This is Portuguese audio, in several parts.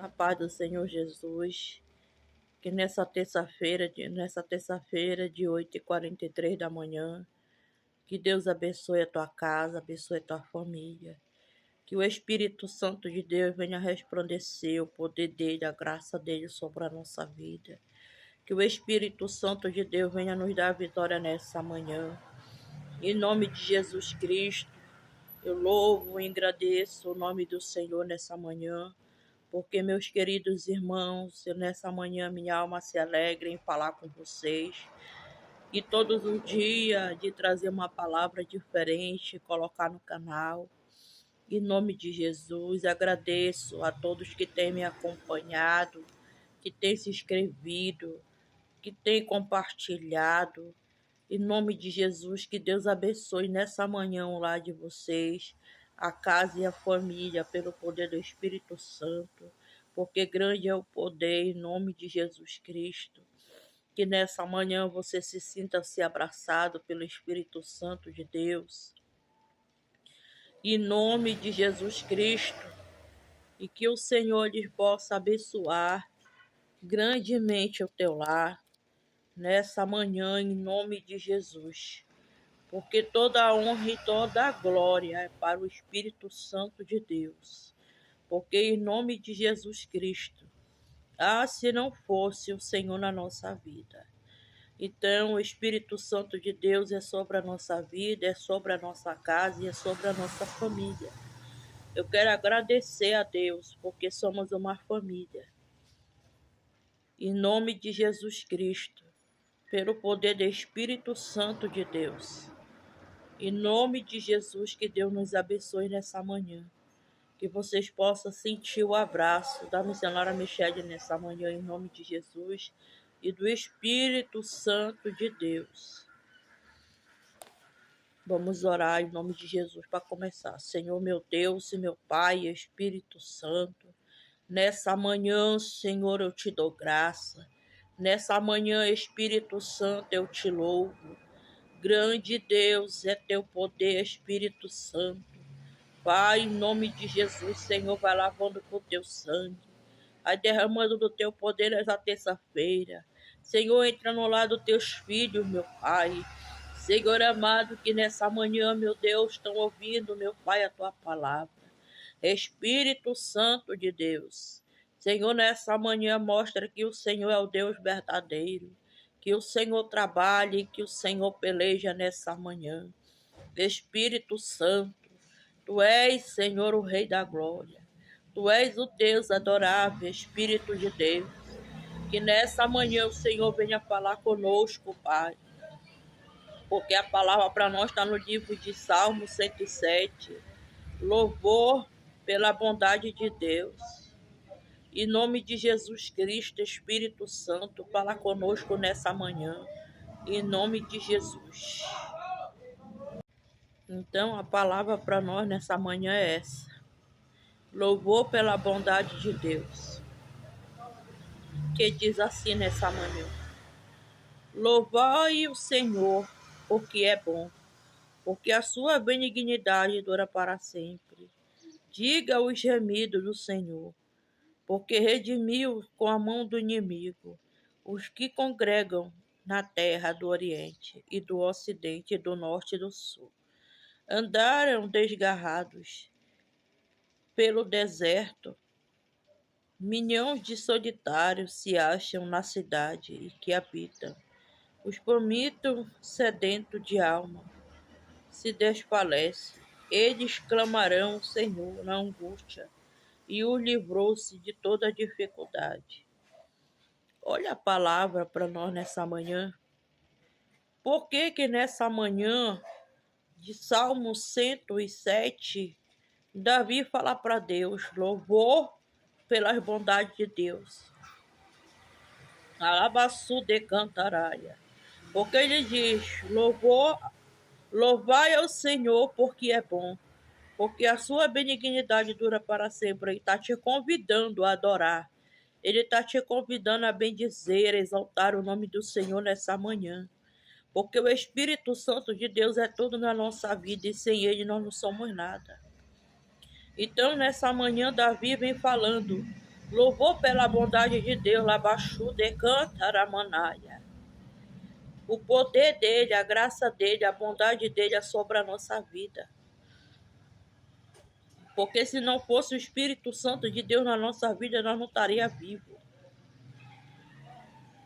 A paz do Senhor Jesus, que nessa terça-feira de 8h43 da manhã, que Deus abençoe a tua casa, abençoe a tua família, que o Espírito Santo de Deus venha resplandecer o poder dele, a graça dele sobre a nossa vida, que o Espírito Santo de Deus venha nos dar a vitória nessa manhã, em nome de Jesus Cristo. Eu louvo e agradeço o nome do Senhor nessa manhã, porque, meus queridos irmãos, nessa manhã minha alma se alegra em falar com vocês. E todos os dias de trazer uma palavra diferente, colocar no canal. Em nome de Jesus, agradeço a todos que têm me acompanhado, que têm se inscrevido, que têm compartilhado. Em nome de Jesus, que Deus abençoe nessa manhã o lar de vocês, a casa e a família, pelo poder do Espírito Santo, porque grande é o poder, em nome de Jesus Cristo. Que nessa manhã você se sinta-se abraçado pelo Espírito Santo de Deus, em nome de Jesus Cristo, e que o Senhor lhes possa abençoar grandemente o teu lar, nessa manhã, em nome de Jesus. Porque toda a honra e toda a glória é para o Espírito Santo de Deus. Porque em nome de Jesus Cristo, se não fosse o Senhor na nossa vida. Então, o Espírito Santo de Deus é sobre a nossa vida, é sobre a nossa casa e é sobre a nossa família. Eu quero agradecer a Deus, porque somos uma família. Em nome de Jesus Cristo, pelo poder do Espírito Santo de Deus. Em nome de Jesus, que Deus nos abençoe nessa manhã. Que vocês possam sentir o abraço da missionária Michele nessa manhã, em nome de Jesus e do Espírito Santo de Deus. Vamos orar em nome de Jesus para começar. Senhor, meu Deus e meu Pai, Espírito Santo, nessa manhã, Senhor, eu te dou graça. Nessa manhã, Espírito Santo, eu te louvo. Grande Deus é teu poder, Espírito Santo. Pai, em nome de Jesus, Senhor, vai lavando com o teu sangue, vai derramando do teu poder nessa terça-feira. Senhor, entra no lado dos teus filhos, meu Pai. Senhor amado, que nessa manhã, meu Deus, estão ouvindo, meu Pai, a tua palavra. Espírito Santo de Deus. Senhor, nessa manhã mostra que o Senhor é o Deus verdadeiro, que o Senhor trabalhe, que o Senhor peleja nessa manhã. Espírito Santo, Tu és, Senhor, o Rei da Glória. Tu és o Deus adorável, Espírito de Deus. Que nessa manhã o Senhor venha falar conosco, Pai. Porque a palavra para nós está no livro de Salmo 107. Louvor pela bondade de Deus. Em nome de Jesus Cristo, Espírito Santo, fala conosco nessa manhã. Em nome de Jesus. Então, a palavra para nós nessa manhã é essa. Louvor pela bondade de Deus. Que diz assim nessa manhã. Louvai o Senhor, porque é bom, porque a sua benignidade dura para sempre. Diga os gemidos do Senhor, porque redimiu com a mão do inimigo os que congregam na terra do Oriente e do Ocidente e do Norte e do Sul. Andaram desgarrados pelo deserto. Milhões de solitários se acham na cidade e que habitam. Os famintos, sedentos de alma, se desfalecem. Eles clamarão ao Senhor na angústia e o livrou-se de toda dificuldade. Olha a palavra para nós nessa manhã. Por que nessa manhã de Salmo 107, Davi fala para Deus, louvor pelas bondades de Deus. Alabaçu de cantaraia. Porque ele diz, louvai ao Senhor porque é bom, porque a sua benignidade dura para sempre. Ele está te convidando a adorar. Ele está te convidando a bendizer, a exaltar o nome do Senhor nessa manhã. Porque o Espírito Santo de Deus é tudo na nossa vida e sem ele nós não somos nada. Então, nessa manhã, Davi vem falando Louvor pela bondade de Deus, Labaxu de Cantaramanaia. O poder dele, a graça dele, a bondade dele é sobre a nossa vida. Porque se não fosse o Espírito Santo de Deus na nossa vida, nós não estaríamos vivos.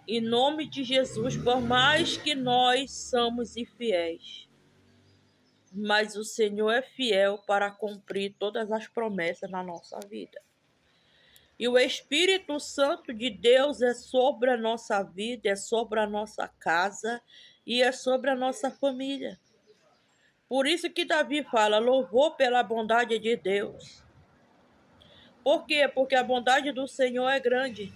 Em nome de Jesus, por mais que nós somos infiéis, mas o Senhor é fiel para cumprir todas as promessas na nossa vida. E o Espírito Santo de Deus é sobre a nossa vida, é sobre a nossa casa e é sobre a nossa família. Por isso que Davi fala, louvor pela bondade de Deus. Por quê? Porque a bondade do Senhor é grande.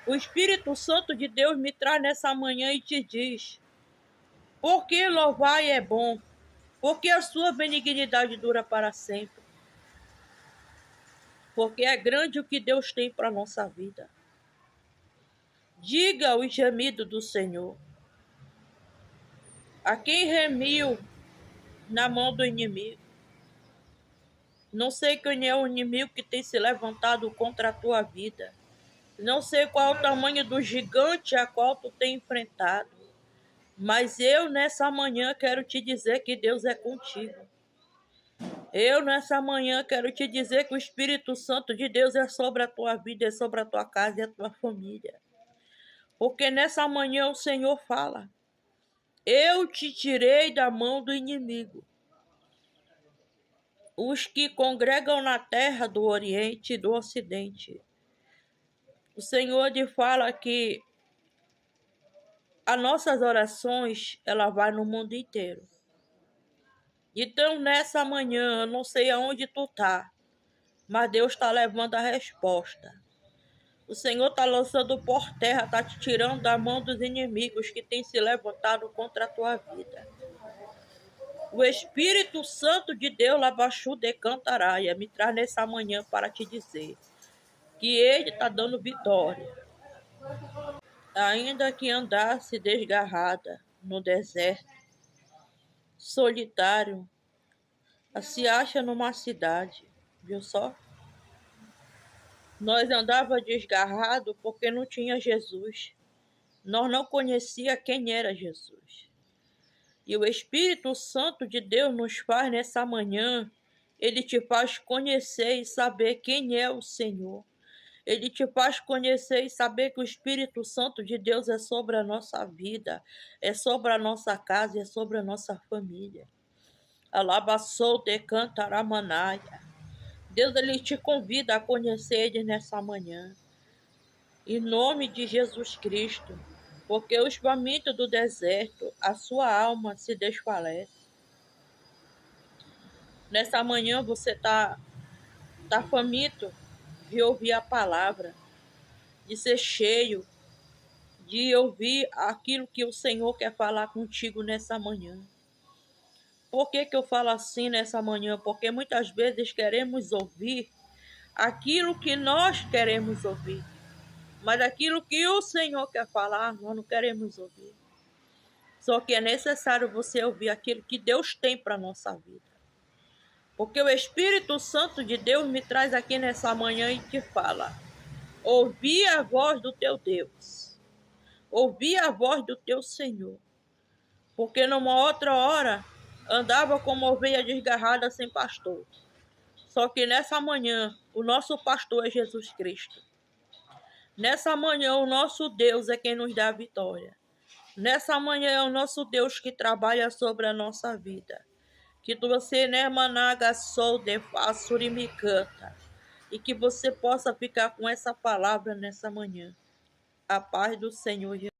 O Espírito Santo de Deus me traz nessa manhã e te diz, porque louvai é bom, porque a sua benignidade dura para sempre. Porque é grande o que Deus tem para a nossa vida. Diga o gemido do Senhor. A quem remiu na mão do inimigo. Não sei quem é o inimigo que tem se levantado contra a tua vida. Não sei qual é o tamanho do gigante a qual tu tem enfrentado. Mas eu nessa manhã quero te dizer que Deus é contigo. Eu nessa manhã quero te dizer que o Espírito Santo de Deus é sobre a tua vida, é sobre a tua casa e a tua família. Porque nessa manhã o Senhor fala, eu te tirei da mão do inimigo. Os que congregam na terra do Oriente e do Ocidente. O Senhor lhe fala que as nossas orações, ela vai no mundo inteiro. Então, nessa manhã, eu não sei aonde tu tá, mas Deus está levando a resposta. O Senhor está lançando por terra, está te tirando da mão dos inimigos que têm se levantado contra a tua vida. O Espírito Santo de Deus, Labaxu de Cantaraia, me traz nessa manhã para te dizer que Ele está dando vitória. Ainda que andasse desgarrada no deserto, solitário, se acha numa cidade, viu só? Nós andava desgarrado porque não tinha Jesus. Nós não conhecia quem era Jesus. E o Espírito Santo de Deus nos faz nessa manhã, ele te faz conhecer e saber quem é o Senhor. Ele te faz conhecer e saber que o Espírito Santo de Deus é sobre a nossa vida, é sobre a nossa casa, é sobre a nossa família. Alabaçou de Cantaramanaia. Deus, ele te convida a conhecer ele nessa manhã. Em nome de Jesus Cristo. Porque os famintos do deserto, a sua alma se desfalece. Nessa manhã você tá faminto de ouvir a palavra, de ser cheio, de ouvir aquilo que o Senhor quer falar contigo nessa manhã. Por que eu falo assim nessa manhã? Porque muitas vezes queremos ouvir aquilo que nós queremos ouvir, mas aquilo que o Senhor quer falar, nós não queremos ouvir. Só que é necessário você ouvir aquilo que Deus tem para a nossa vida. Porque o Espírito Santo de Deus me traz aqui nessa manhã e te fala, ouvi a voz do teu Deus, ouvi a voz do teu Senhor. Porque numa outra hora, andava como ovelha desgarrada sem pastor. Só que nessa manhã, o nosso pastor é Jesus Cristo. Nessa manhã, o nosso Deus é quem nos dá a vitória. Nessa manhã, é o nosso Deus que trabalha sobre a nossa vida. Que você, né, managa, sol de façuri me canta. E que você possa ficar com essa palavra nessa manhã. A paz do Senhor Jesus.